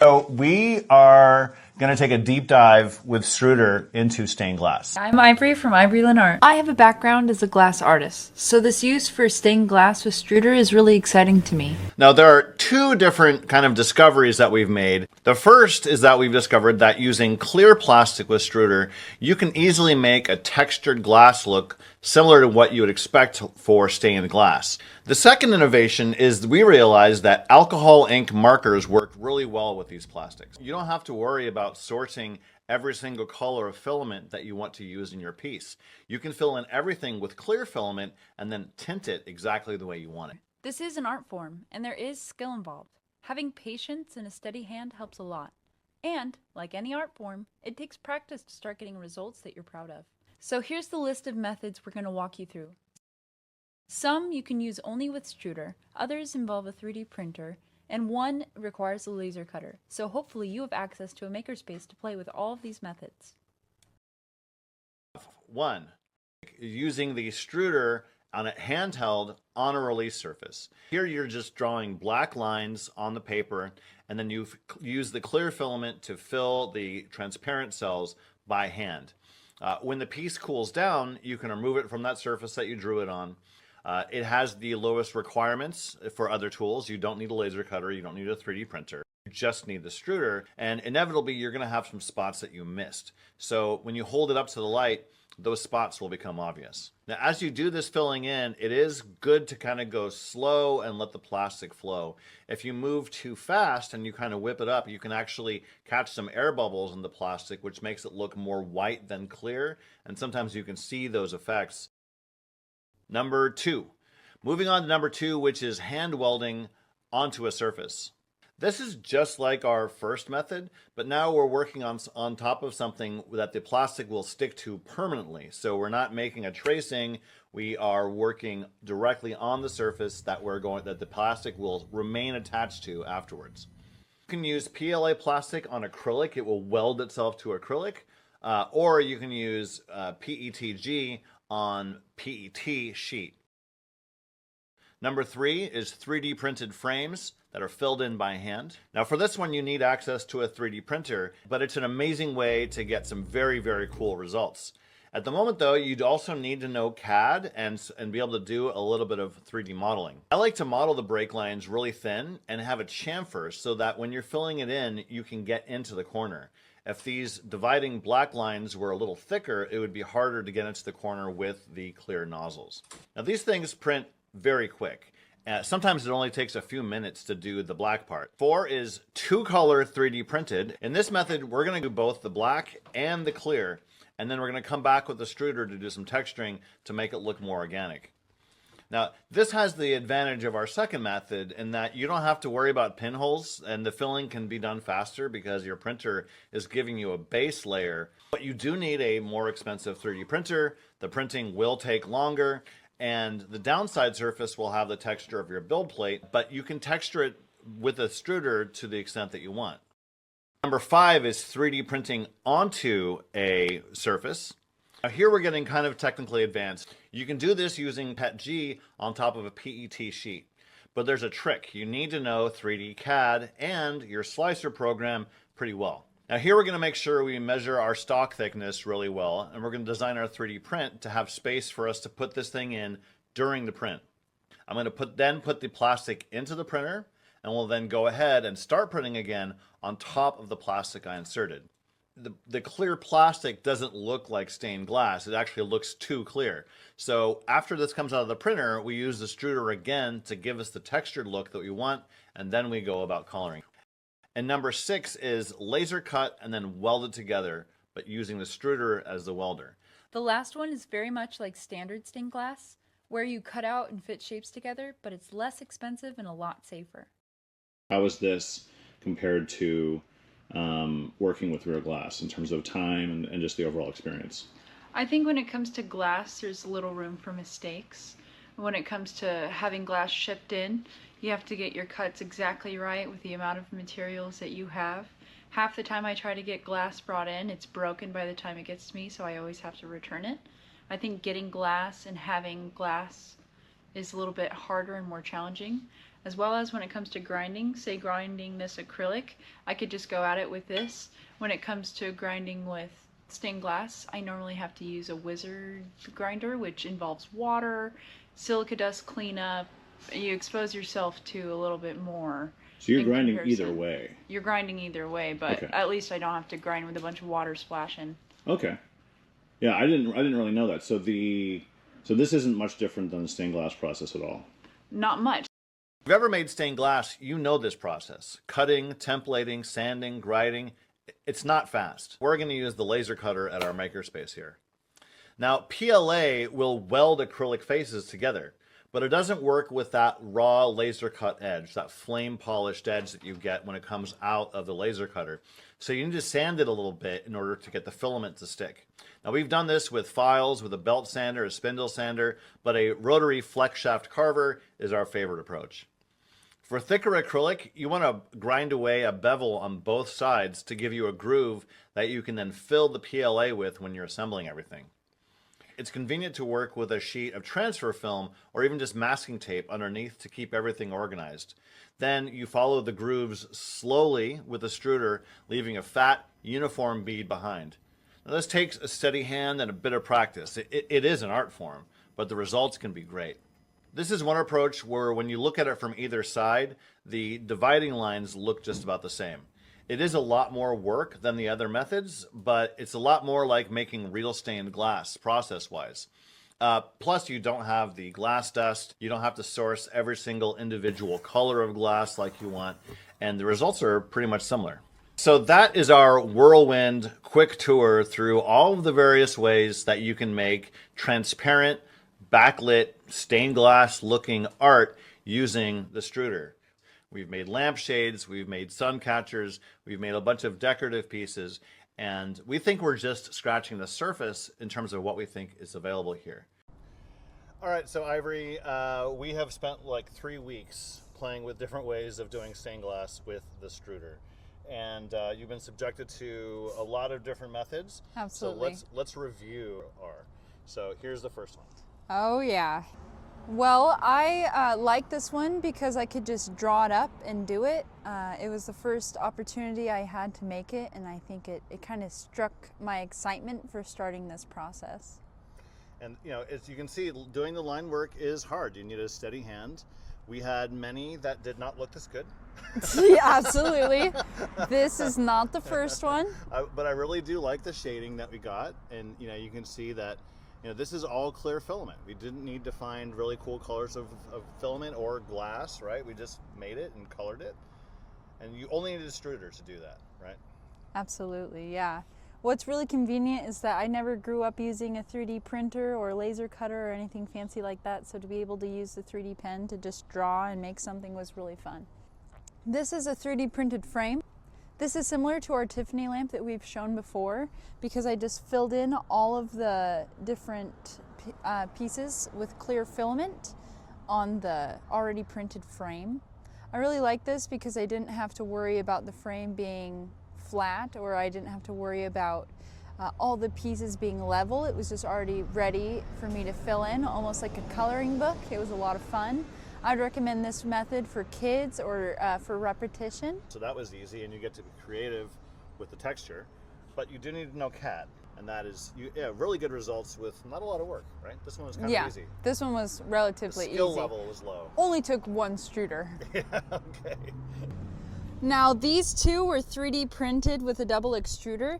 So we are going to take a deep dive with Struder into stained glass. I'm Ivory from Ivory Art. I have a background as a glass artist, so this use for stained glass with Struder is really exciting to me. Now there are two different kind of discoveries that we've made. The first is that we've discovered that using clear plastic with Struder, you can easily make a textured glass look similar to what you would expect for stained glass. The second innovation is we realized that alcohol ink markers worked really well with these plastics. You don't have to worry about sourcing every single color of filament that you want to use in your piece. You can fill in everything with clear filament and then tint it exactly the way you want it. This is an art form, and there is skill involved. Having patience and a steady hand helps a lot. And, like any art form, it takes practice to start getting results that you're proud of. So here's the list of methods we're going to walk you through. Some you can use only with Struder, others involve a 3D printer, and one requires a laser cutter. So hopefully you have access to a makerspace to play with all of these methods. 1. Using the Struder on a handheld on a release surface. Here you're just drawing black lines on the paper, and then you use the clear filament to fill the transparent cells by hand. When the piece cools down, you can remove it from that surface that you drew it on. It has the lowest requirements for other tools. You don't need a laser cutter, you don't need a 3D printer. You just need the Struder, and inevitably you're going to have some spots that you missed. So when you hold it up to the light, those spots will become obvious. Now, as you do this filling in, it is good to kind of go slow and let the plastic flow. If you move too fast and you kind of whip it up, you can actually catch some air bubbles in the plastic, which makes it look more white than clear, and sometimes you can see those effects. Number 2. Moving on to number 2, which is hand welding onto a surface. This is just like our first method, but now we're working on top of something that the plastic will stick to permanently. So we're not making a tracing, we are working directly on the surface that the plastic will remain attached to afterwards. You can use PLA plastic on acrylic, it will weld itself to acrylic, or you can use PETG on PET sheet. Number 3 is 3D printed frames that are filled in by hand. Now for this one you need access to a 3D printer, but it's an amazing way to get some very, very cool results. At the moment though, you'd also need to know CAD and be able to do a little bit of 3D modeling. I like to model the brake lines really thin and have a chamfer so that when you're filling it in, you can get into the corner. If these dividing black lines were a little thicker, it would be harder to get into the corner with the clear nozzles. Now these things print very quick. Sometimes it only takes a few minutes to do the black part. 4 is 2-color 3D printed. In this method, we're going to do both the black and the clear, and then we're going to come back with the Struder to do some texturing to make it look more organic. Now, this has the advantage of our second method in that you don't have to worry about pinholes, and the filling can be done faster because your printer is giving you a base layer. But you do need a more expensive 3D printer. The printing will take longer, and the downside surface will have the texture of your build plate, but you can texture it with a Struder to the extent that you want. Number 5 is 3D printing onto a surface. Now here we're getting kind of technically advanced. You can do this using PETG on top of a PET sheet. But there's a trick. You need to know 3D CAD and your slicer program pretty well. Now here we're going to make sure we measure our stock thickness really well, and we're going to design our 3D print to have space for us to put this thing in during the print. I'm going to then put the plastic into the printer, and we'll then go ahead and start printing again on top of the plastic I inserted. The clear plastic doesn't look like stained glass, it actually looks too clear. So after this comes out of the printer, we use the Struder again to give us the textured look that we want, and then we go about coloring. And number 6 is laser cut and then welded together, but using the Struder as the welder. The last one is very much like standard stained glass, where you cut out and fit shapes together, but it's less expensive and a lot safer. How is this compared to working with real glass in terms of time and just the overall experience? I think when it comes to glass, there's little room for mistakes. When it comes to having glass shipped in, you have to get your cuts exactly right with the amount of materials that you have. Half the time I try to get glass brought in, it's broken by the time it gets to me, so I always have to return it. I think getting glass and having glass is a little bit harder and more challenging. as well as when it comes to grinding, say grinding this acrylic, I could just go at it with this. When it comes to grinding with stained glass, I normally have to use a wizard grinder, which involves water, silica dust cleanup. You expose yourself to a little bit more. So you're in grinding comparison. either way. You're grinding either way, but Okay. at least I don't have to grind with a bunch of water splashing. Okay. Yeah, I didn't really know that. So this isn't much different than the stained glass process at all. Not much. If you've ever made stained glass, you know this process. Cutting, templating, sanding, grinding. It's not fast. We're going to use the laser cutter at our makerspace here. Now, PLA will weld acrylic faces together, but it doesn't work with that raw laser cut edge, that flame polished edge that you get when it comes out of the laser cutter. So you need to sand it a little bit in order to get the filament to stick. Now, we've done this with files, with a belt sander, a spindle sander, but a rotary flex shaft carver is our favorite approach. For thicker acrylic, you want to grind away a bevel on both sides to give you a groove that you can then fill the PLA with when you're assembling everything. It's convenient to work with a sheet of transfer film or even just masking tape underneath to keep everything organized. Then you follow the grooves slowly with a Struder, leaving a fat, uniform bead behind. Now, this takes a steady hand and a bit of practice. It is an art form, but the results can be great. This is one approach where when you look at it from either side, the dividing lines look just about the same. It is a lot more work than the other methods, but it's a lot more like making real stained glass process-wise. Plus, you don't have the glass dust. You don't have to source every single individual color of glass like you want, and the results are pretty much similar. So that is our whirlwind quick tour through all of the various ways that you can make transparent, backlit, stained glass looking art using the Struder. We've made lampshades, we've made sun catchers, we've made a bunch of decorative pieces, and we think we're just scratching the surface in terms of what we think is available here. All right, so Ivory, we have spent like 3 weeks playing with different ways of doing stained glass with the Struder. And you've been subjected to a lot of different methods. Absolutely. So let's review our. So here's the first one. Oh yeah. Well, I like this one because I could just draw it up and do it. It was the first opportunity I had to make it, and I think it kind of struck my excitement for starting this process. And you know, as you can see, doing the line work is hard. You need a steady hand. We had many that did not look this good. Yeah, absolutely. This is not the first one. But I really do like the shading that we got, and you know, you can see that. You know, this is all clear filament. We didn't need to find really cool colors of filament or glass, right? We just made it and colored it. And you only needed a Struder to do that, right? Absolutely, yeah. What's really convenient is that I never grew up using a 3D printer or laser cutter or anything fancy like that, so to be able to use the 3D pen to just draw and make something was really fun. This is a 3D printed frame. This is similar to our Tiffany lamp that we've shown before because I just filled in all of the different pieces with clear filament on the already printed frame. I really like this because I didn't have to worry about the frame being flat, or I didn't have to worry about all the pieces being level. It was just already ready for me to fill in, almost like a coloring book. It was a lot of fun. I'd recommend this method for kids or for repetition. So that was easy, and you get to be creative with the texture, but you do need to know CAD, and that is really good results with not a lot of work, right? This one was kind of easy. This one was relatively The skill easy. level was low. Only took one Struder. Yeah, okay. Now these two were 3D printed with a double extruder.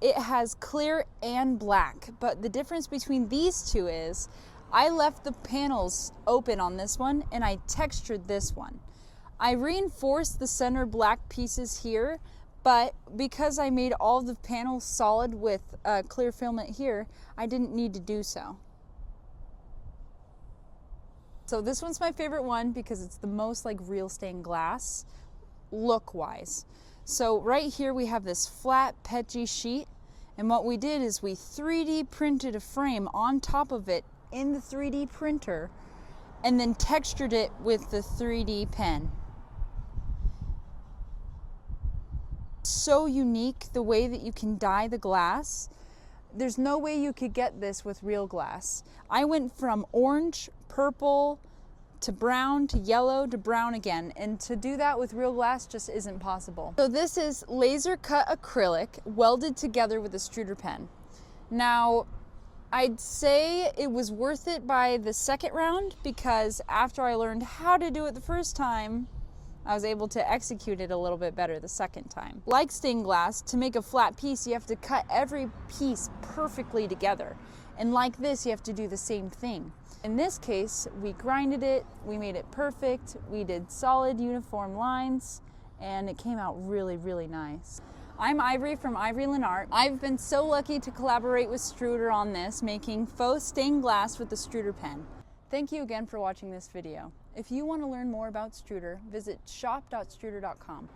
It has clear and black, but the difference between these two is I left the panels open on this one and I textured this one. I reinforced the center black pieces here, but because I made all the panels solid with clear filament here, I didn't need to do so. So this one's my favorite one because it's the most like real stained glass look-wise. So right here we have this flat petchy sheet, and what we did is we 3D printed a frame on top of it in the 3D printer and then textured it with the 3D pen. So unique the way that you can dye the glass. There's no way you could get this with real glass. I went from orange, purple, to brown, to yellow, to brown again. And to do that with real glass just isn't possible. So this is laser cut acrylic welded together with a Struder pen. Now, I'd say it was worth it by the second round because after I learned how to do it the first time, I was able to execute it a little bit better the second time. Like stained glass, to make a flat piece, you have to cut every piece perfectly together. And like this, you have to do the same thing. In this case, we grinded it, we made it perfect, we did solid uniform lines, and it came out really, really nice. I'm Ivory from Ivory Lynn Art. I've been so lucky to collaborate with Struder on this, making faux stained glass with the Struder pen. Thank you again for watching this video. If you want to learn more about Struder, visit shop.struder.com.